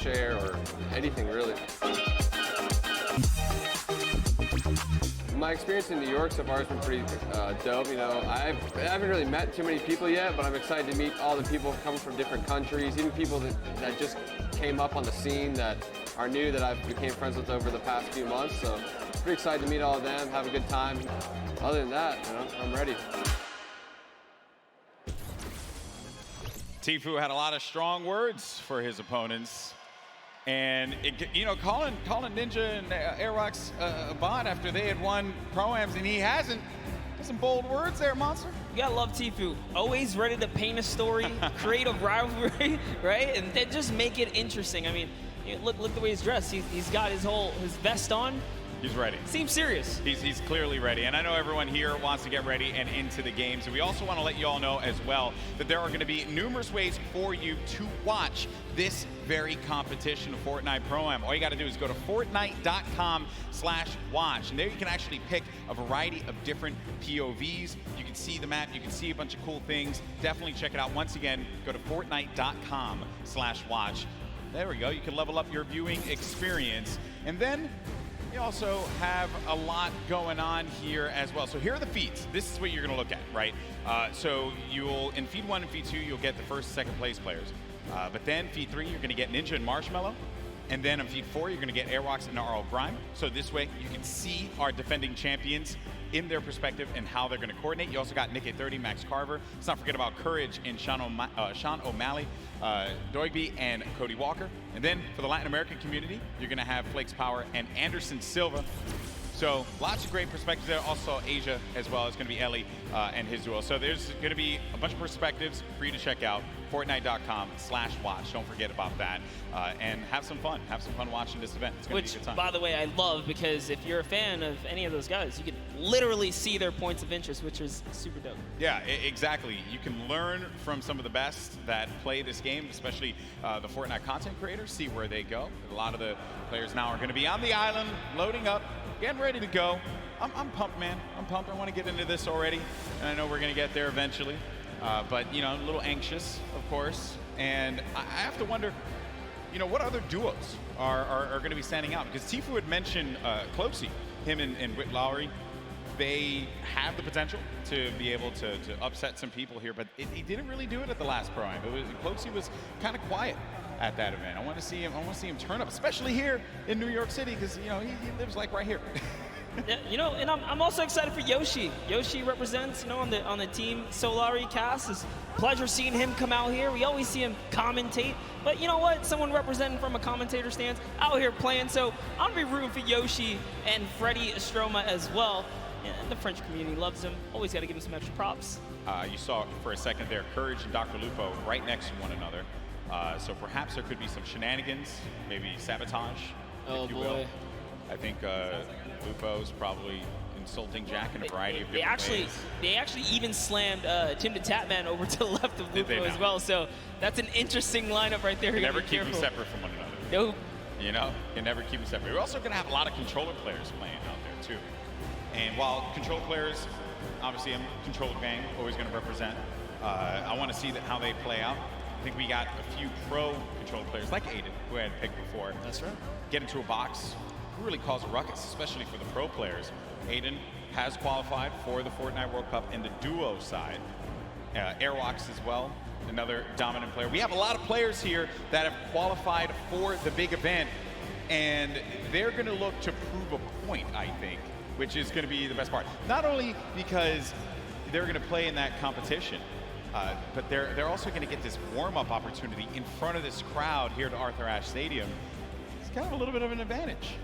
fresh air or anything really. My experience in New York so far has been pretty dope. You know, I haven't really met too many people yet, but I'm excited to meet all the people coming from different countries, even people that just came up on the scene that are new that I've became friends with over the past few months. So pretty excited to meet all of them, have a good time. Other than that, you know, I'm ready. Tfue had a lot of strong words for his opponents. And, you know, calling Ninja and Airwalks a bot after they had won Pro-Ams, and he hasn't. Some bold words there, Monster. You gotta love Tfue. Always ready to paint a story, create a rivalry, right? And then just make it interesting. I mean, look the way he's dressed. He's got his vest on. He's ready. Seems serious. He's clearly ready. And I know everyone here wants to get ready and into the games. And we also want to let you all know as well that there are going to be numerous ways for you to watch this very competition of Fortnite Pro-Am. All you got to do is go to Fortnite.com/watch. And there you can actually pick a variety of different POVs. You can see the map. You can see a bunch of cool things. Definitely check it out. Once again, go to Fortnite.com/watch. There we go. You can level up your viewing experience. And then we also have a lot going on here as well. So here are the feeds. This is what you're gonna look at, right? So you'll, in feed 1 and feed 2, you'll get the first, second place players. But then feed 3, you're gonna get Ninja and Marshmallow. And then in feed 4, you're gonna get Airwalks and RL Grime. So this way you can see our defending champions in their perspective and how they're gonna coordinate. You also got Nick A30, Max Carver. Let's not forget about Courage and Sean O'Malley, Doigby, and Cody Walker. And then for the Latin American community, you're gonna have Flakes Power and Anderson Silva. So lots of great perspectives there. Also Asia as well. It's gonna be Ellie and his duo. So there's gonna be a bunch of perspectives for you to check out. Fortnite.com/watch. Don't forget about that. And have some fun. Have some fun watching this event. It's gonna be a good time. By the way, I love, because if you're a fan of any of those guys, you can literally see their points of interest, which is super dope. Yeah, exactly. You can learn from some of the best that play this game, especially the Fortnite content creators, see where they go. A lot of the players now are gonna be on the island, loading up, getting ready to go. I'm pumped, man. I'm pumped. I want to get into this already, and I know we're going to get there eventually. But, you know, a little anxious, of course. And I have to wonder, you know, what other duos are going to be standing out? Because Tfue had mentioned Closey, him and Whit Lowry. They have the potential to be able to upset some people here, but he didn't really do it at the last Pro-Am. Closey was kind of quiet at that event. I want to see him turn up, especially here in New York City, because, you know, he lives like right here. Yeah, you know, and I'm also excited for Yoshi. Yoshi represents, you know, on the Team Solari cast. It's a pleasure seeing him come out here. We always see him commentate, but you know what? Someone representing from a commentator stance out here playing. So I'm gonna be rooting for Yoshi and Freddie Estroma as well. And the French community loves him. Always got to give him some extra props. You saw for a second there, Courage and Dr. Lupo right next to one another. So perhaps there could be some shenanigans, maybe sabotage, if you will. I think Lupo's probably insulting Jack in a variety of different ways. They actually even slammed Tim the Tatman over to the left of Lupo as well. So that's an interesting lineup right there. You never keep them separate from one another. Nope. You know, you never keep them separate. We're also going to have a lot of controller players playing out there too. And while controller players, obviously I'm controller gang, always going to represent. I want to see how they play out. I think we got a few pro controller players like Aiden, who I had picked before. That's right. Get into a box, really cause a ruckus, especially for the pro players. Aiden has qualified for the Fortnite World Cup in the duo side. Airwalks as well, another dominant player. We have a lot of players here that have qualified for the big event, and they're going to look to prove a point, I think, which is going to be the best part. Not only because they're going to play in that competition, but they're also going to get this warm-up opportunity in front of this crowd here at Arthur Ashe Stadium. It's kind of a little bit of an advantage.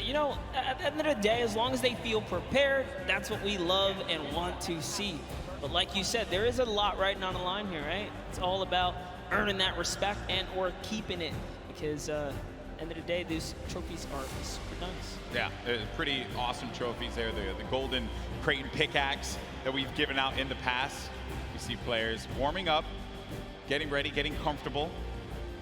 You know, at the end of the day, as long as they feel prepared, that's what we love and want to see. But like you said, there is a lot riding on the line here, right? It's all about earning that respect and or keeping it, because at the end of the day, these trophies are super nice. Yeah, pretty awesome trophies there. The golden Creighton pickaxe that we've given out in the past. You see players warming up, getting ready, getting comfortable.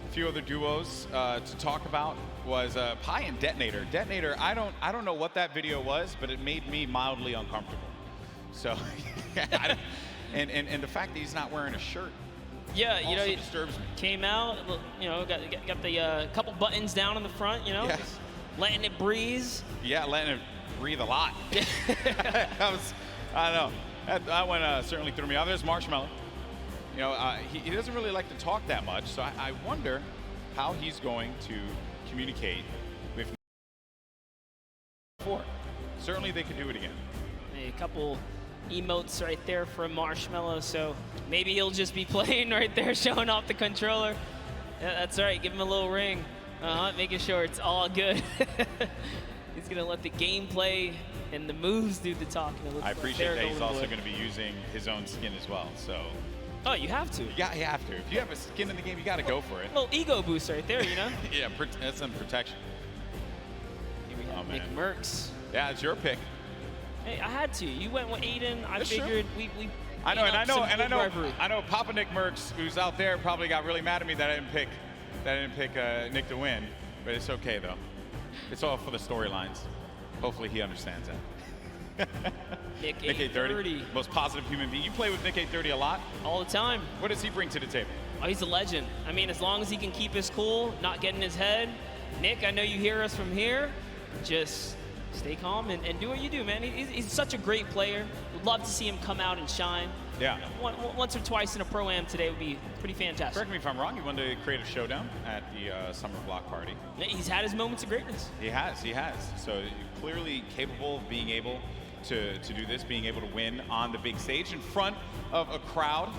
A few other duos to talk about was Pi and Detonator. Detonator, I don't know what that video was, but it made me mildly uncomfortable. So, and the fact that he's not wearing a shirt Yeah, you know, also he disturbs me. came out, you know, got the couple buttons down in the front, you know, Yes. just letting it breeze. Yeah, letting it breathe a lot. I don't know. That one certainly threw me off. There's Marshmallow. You know, he doesn't really like to talk that much, so I wonder how he's going to communicate with. Certainly they could do it again. A couple emotes right there from Marshmallow, so maybe he'll just be playing right there, showing off the controller. Yeah, that's right, give him a little ring. Making sure it's all good. He's gonna let the gameplay and the moves do the talking. I appreciate that he's also going to be using his own skin as well, so. Oh, you have to. Yeah, you have to. If you have a skin in the game, you got to go for it. Little ego boost right there, you know? Yeah, that's some protection. Here we have Oh, Nick man. Merckx. Yeah, it's your pick. Hey, I had to. You went with Aiden. I That's figured true. we I know, made up some good rivalry. I know. Papa Nick Merckx, who's out there, probably got really mad at me that I didn't pick Nick to win, but it's okay though. It's all for the storylines. Hopefully he understands that. Nick A30, most positive human being. You play with Nick A30 a lot. All the time. What does he bring to the table? Oh, he's a legend. I mean, as long as he can keep his cool, not get in his head. Nick, I know you hear us from here. Just stay calm and do what you do, man. He's such a great player. Would love to see him come out and shine. Yeah. Once or twice in a Pro-Am today would be pretty fantastic. Correct me if I'm wrong. He won the Creative Showdown at the Summer Block Party. Yeah, he's had his moments of greatness. He has. So clearly capable of being able to do this, being able to win on the big stage in front of a crowd.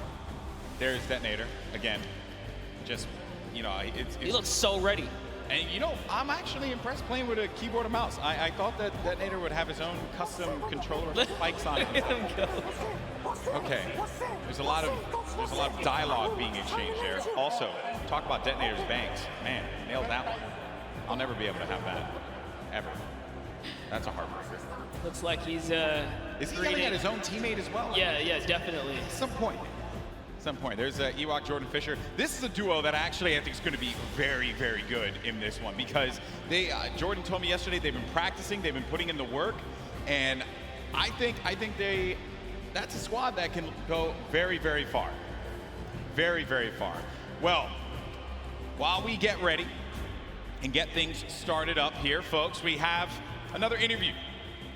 There's Detonator again. Just, you know, He looks so ready. And you know, I'm actually impressed playing with a keyboard and mouse. I thought that Detonator would have his own custom controller spikes on it. Okay, there's a lot of dialogue being exchanged there. Also, talk about Detonator's bangs. Man, nailed that one. I'll never be able to have that, ever. That's a heartbreaker. Looks like he's Is he yelling at his own teammate as well? Yeah, definitely. At some point. There's Ewok Jordan Fisher. This is a duo that actually I think is going to be very, very good in this one because Jordan told me yesterday they've been practicing, they've been putting in the work, and I think that's a squad that can go very, very far. Very, very far. Well, while we get ready and get things started up here, folks, we have another interview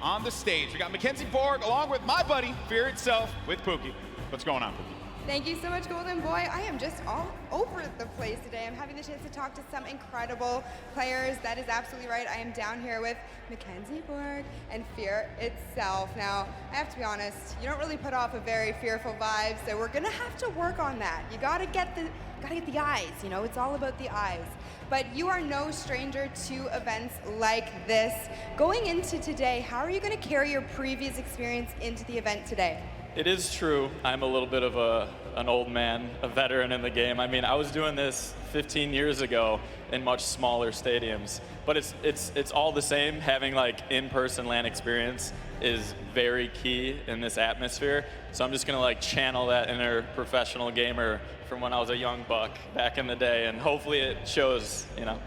on the stage. We got Mackenzie Borg along with my buddy, Fear Itself, with Pookie. What's going on, Pookie? Thank you so much, Golden Boy. I am just all over the place today. I'm having the chance to talk to some incredible players. That is absolutely right. I am down here with Mackenzie Borg and Fear Itself. Now, I have to be honest, you don't really put off a very fearful vibe, so we're gonna have to work on that. You gotta get the eyes, you know, it's all about the eyes. But you are no stranger to events like this. Going into today, how are you gonna carry your previous experience into the event today? It is true. I'm a little bit of an old man, a veteran in the game. I mean, I was doing this 15 years ago in much smaller stadiums, but it's all the same. Having like in-person LAN experience is very key in this atmosphere. So I'm just gonna like channel that inner professional gamer from when I was a young buck back in the day, and hopefully it shows, you know.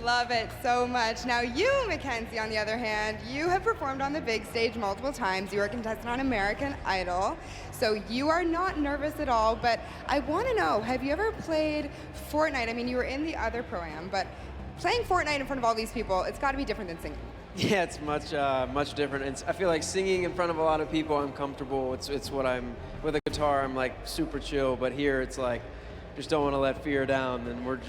Love it so much. Now you, Mackenzie, on the other hand, you have performed on the big stage multiple times. You were a contestant on American Idol, so you are not nervous at all, but I want to know, have you ever played Fortnite? I mean, you were in the other Pro-Am, but playing Fortnite in front of all these people, it's got to be different than singing. Yeah, it's much different. I feel like singing in front of a lot of people, I'm comfortable. It's what I'm, with a guitar, I'm like super chill, but here it's like, just don't want to let fear down, and we're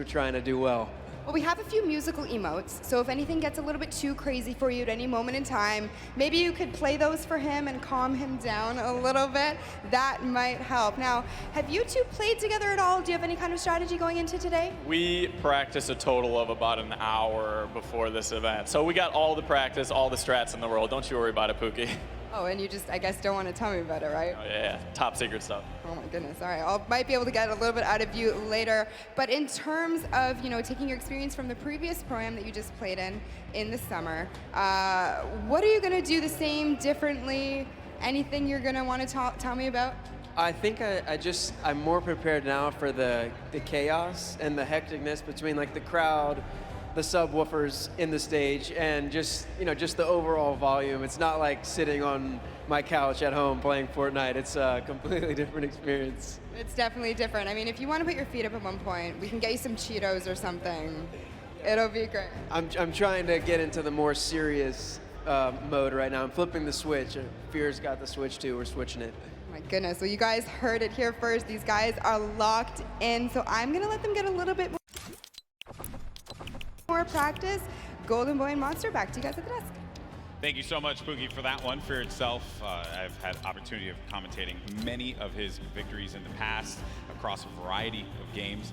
trying to do well. Well, we have a few musical emotes, so if anything gets a little bit too crazy for you at any moment in time, maybe you could play those for him and calm him down a little bit. That might help. Now, have you two played together at all? Do you have any kind of strategy going into today? We practiced a total of about an hour before this event. So we got all the practice, all the strats in the world. Don't you worry about it, Pookie. Oh, and you just, I guess, don't want to tell me about it, right? Oh, yeah, top secret stuff. Oh my goodness, all right. I might be able to get a little bit out of you later. But in terms of, you know, taking your experience from the previous Pro-Am that you just played in the summer, what are you going to do the same, differently? Anything you're going to want to tell me about? I think I'm more prepared now for the chaos and the hecticness between like the crowd the subwoofers in the stage and just the overall volume. It's not like sitting on my couch at home playing Fortnite. It's a completely different experience. It's definitely different. I mean, if you want to put your feet up at one point, we can get you some Cheetos or something. It'll be great. I'm trying to get into the more serious mode right now. I'm flipping the switch. Fear's got the switch too. We're switching it. My goodness. Well, you guys heard it here first. These guys are locked in, so I'm going to let them get a little bit more practice. Golden Boy and Monster, back to you guys at the desk. Thank you so much, Poogie, for that one. For itself, I've had opportunity of commentating many of his victories in the past across a variety of games.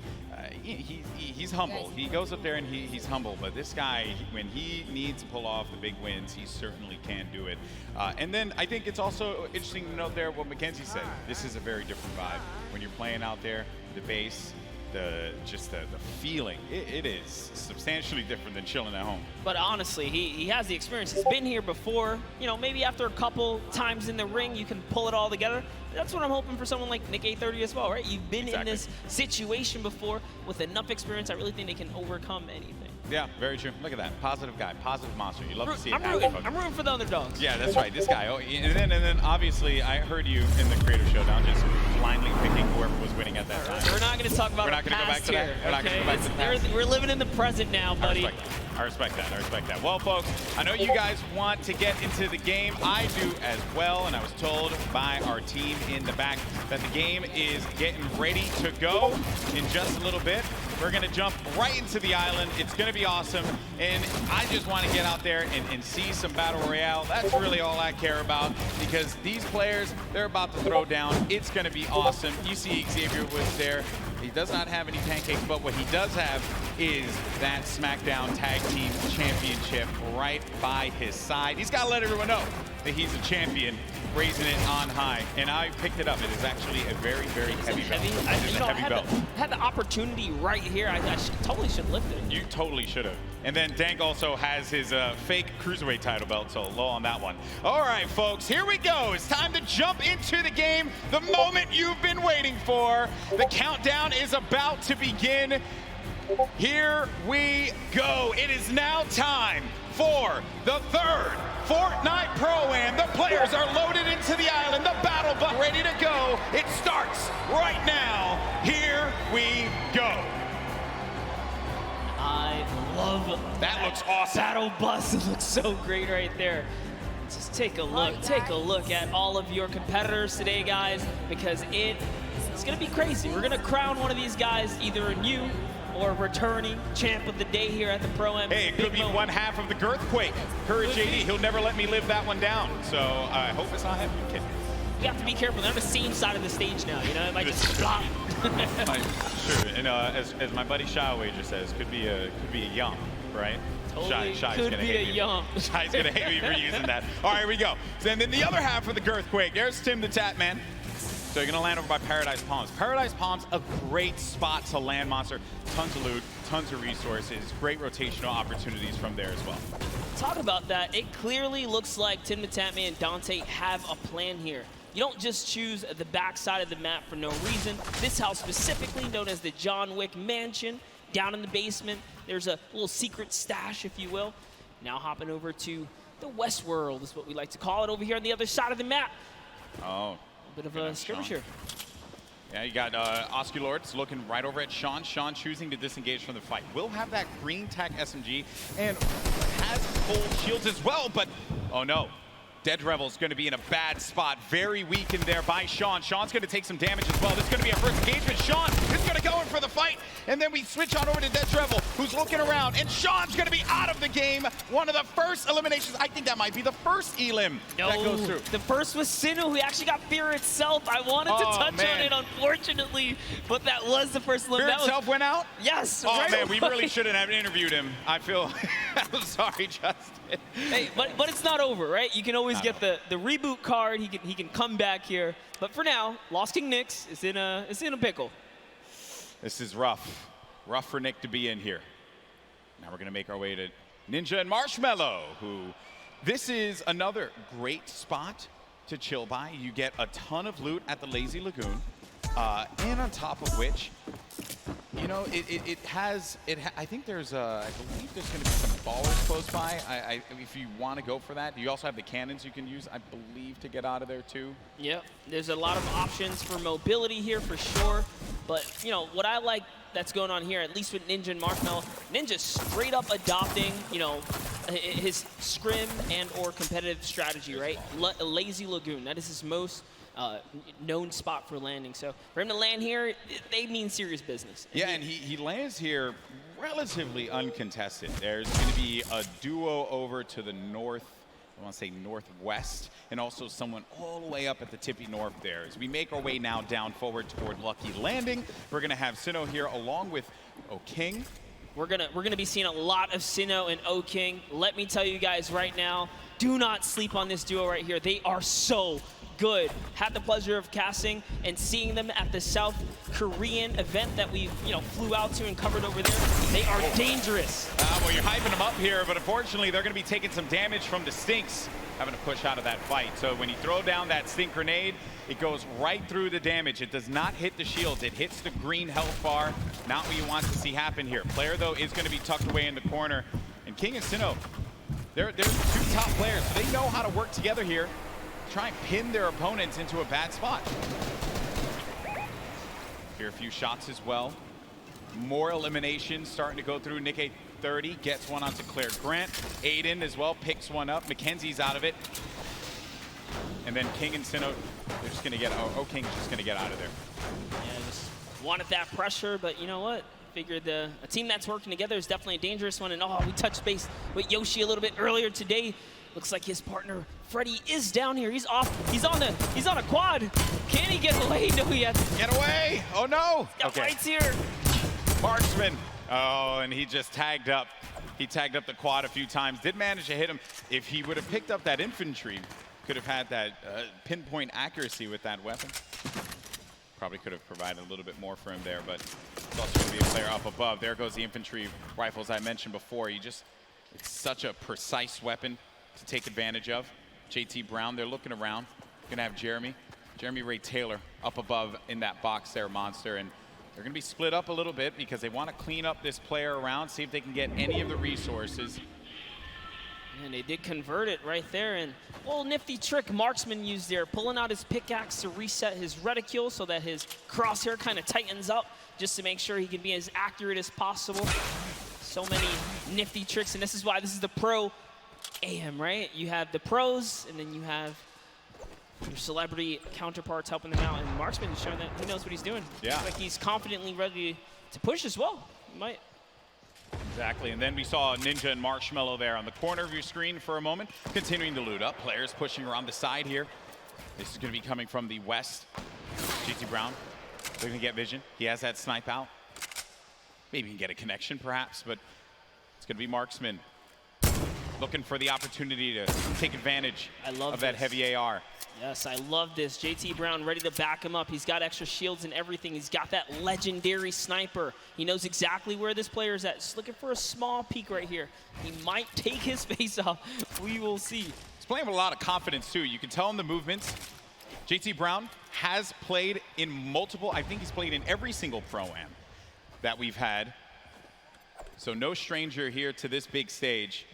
He's humble. He goes up there and he's humble, but this guy, when he needs to pull off the big wins, he certainly can do it. And then I think it's also interesting to note there what Mackenzie said. This is a very different vibe. When you're playing out there, the bass, the feeling, it is substantially different than chilling at home. But honestly, he has the experience. He's been here before. You know, maybe after a couple times in the ring, you can pull it all together. That's what I'm hoping for someone like Nick A30 as well, right? You've been in this situation before with enough experience. I really think they can overcome anything. Yeah, very true. Look at that. Positive guy, positive monster. You love to see it happen. I'm rooting for the underdogs. Yeah, that's right. This guy. Oh, and then obviously, I heard you in the Creator Showdown just blindly picking whoever was winning at that time. We're not going to talk about We're not going to go back to that. We're not going to go back to that. We're living in the present now, buddy. I respect that. I respect that. Well, folks, I know you guys want to get into the game. I do as well, and I was told by our team in the back that the game is getting ready to go in just a little bit. We're going to jump right into the island. It's going to be awesome, and I just want to get out there and see some Battle Royale. That's really all I care about, because these players, they're about to throw down. It's going to be awesome. You see Xavier Woods there. He does not have any pancakes, but what he does have is that SmackDown Tag Team Championship right by his side. He's got to let everyone know that he's a champion, raising it on high. And I picked it up. It is actually a very, very heavy belt. It is a heavy belt. I had the opportunity right here. I totally should lift it. You totally should have. And then Dank also has his fake Cruiserweight title belt, so low on that one. All right, folks, here we go. It's time to jump into the game, the moment you've been waiting for. The countdown is about to begin. Here we go. It is now time for the third Fortnite Pro-Am. The players are loaded into the island. The battle bus ready to go. It starts right now. Here we go. I love that. Looks awesome. Battle bus. It looks so great right there. Just take a look. Take a look at all of your competitors today, guys, because it's going to be crazy. We're going to crown one of these guys, either a new or returning champ of the day here at the Pro-Am. Hey, it could be one half of the Girthquake. Courage JD, he'll never let me live that one down. So I hope it's not him. Okay. You have to be careful. They're on the same side of the stage now. You know, it might just flop. Sure. And as my buddy Shy Wager says, could be a yum, right? Totally Shy's could gonna be hate a me. yum. Shy's gonna hate me for using that. All right, here we go. So, and then the other half of the Girthquake. There's Tim the Tap Man. So you're gonna land over by Paradise Palms. Paradise Palms, a great spot to land, Monster. Tons of loot, tons of resources, great rotational opportunities from there as well. Talk about that. It clearly looks like Tim the Tatman and Dante have a plan here. You don't just choose the backside of the map for no reason. This house specifically, known as the John Wick Mansion, down in the basement, there's a little secret stash, if you will. Now hopping over to the West World is what we like to call it, over here on the other side of the map. Oh. Bit of a skirmisher. Yeah, you got Osculords looking right over at Sean. Sean choosing to disengage from the fight. Will have that green tack SMG and has full shields as well, but oh no. Dead Revel's going to be in a bad spot. Very weakened there by Sean. Sean's going to take some damage as well. This is going to be our first engagement. Sean is going to go in for the fight. And then we switch on over to Dead Revel, who's looking around. And Sean's going to be out of the game. One of the first eliminations. I think that might be the first elim that goes through. The first was Sinu, who actually got Fear itself. I wanted to touch on it, unfortunately, but that was the first elim. Fear itself went out? Yes. Oh, right man, we really shouldn't have interviewed him. I feel, I'm sorry, Justin. Hey, but it's not over, right? You can always get the reboot card. He can come back here. But for now, Lost King Nyx is in a pickle. This is rough. Rough for Nick to be in here. Now we're going to make our way to Ninja and Marshmallow, who this is another great spot to chill by. You get a ton of loot at the Lazy Lagoon. And on top of which, You know, I think there's, I believe there's going to be some ballers close by. If you want to go for that, you also have the cannons you can use, I believe, to get out of there too. Yep, there's a lot of options for mobility here for sure. But, you know, what I like that's going on here, at least with Ninja and Marshmallow, Ninja straight up adopting, you know, his scrim and or competitive strategy, right? Lazy Lagoon, that is his most known spot for landing. So for him to land here, they mean serious business. Yeah, and he lands here relatively uncontested. There's going to be a duo over to the north, I want to say northwest, and also someone all the way up at the tippy north there. As we make our way now down forward toward Lucky Landing, we're going to have Sinnoh here along with O'King. We're gonna be seeing a lot of Sinnoh and O'King. Let me tell you guys right now, do not sleep on this duo right here. They are so good. Had the pleasure of casting and seeing them at the South Korean event that we flew out to and covered over there. They are dangerous. Well, you're hyping them up here, but unfortunately they're going to be taking some damage from the Stinks, having to push out of that fight. So when you throw down that Stink Grenade, it goes right through the damage. It does not hit the shields. It hits the green health bar. Not what you want to see happen here. Player, though, is going to be tucked away in the corner. And King and Sinnoh, they're two top players, so they know how to work together here. Try and pin their opponents into a bad spot. Here, a few shots as well. More eliminations starting to go through. Nick 30 gets one onto Claire Grant. Aiden as well picks one up. Mackenzie's out of it. And then King and Sinnoh, they're just going to get, King's just going to get out of there. Yeah, just wanted that pressure, but you know what? Figured a team that's working together is definitely a dangerous one. And we touched base with Yoshi a little bit earlier today. Looks like his partner Freddy is down here. He's off. He's on a quad. Can he get away? No, he has to get away. Oh no. He's got lights here. Marksman. Oh, and he just tagged up. He tagged up the quad a few times. Did manage to hit him. If he would have picked up that infantry, could have had that pinpoint accuracy with that weapon. Probably could have provided a little bit more for him there, but it's also going to be a player up above. There goes the infantry rifles I mentioned before. It's such a precise weapon to take advantage of. JT Brown, they're looking around. Gonna have Jeremy Ray Taylor up above in that box there, Monster, and they're gonna be split up a little bit because they want to clean up this player around, see if they can get any of the resources. And they did convert it right there, and a little nifty trick Marksman used there, pulling out his pickaxe to reset his reticule so that his crosshair kind of tightens up just to make sure he can be as accurate as possible. So many nifty tricks, and this is why this is the pro AM, right? You have the pros, and then you have your celebrity counterparts helping them out, and Marksman is showing that he knows what he's doing. Yeah. Looks like he's confidently ready to push as well. He might. Exactly, and then we saw Ninja and Marshmallow there on the corner of your screen for a moment, continuing to loot up. Players pushing around the side here. This is going to be coming from the west. JT Brown, they're going to get vision. He has that snipe out. Maybe he can get a connection, perhaps, but it's going to be Marksman looking for the opportunity to take advantage of that heavy AR. Yes, I love this. JT Brown ready to back him up. He's got extra shields and everything. He's got that legendary sniper. He knows exactly where this player is at. Just looking for a small peek right here. He might take his face off. We will see. He's playing with a lot of confidence, too. You can tell in the movements. JT Brown has played in multiple, I think he's played in every single Pro-Am that we've had. So no stranger here to this big stage.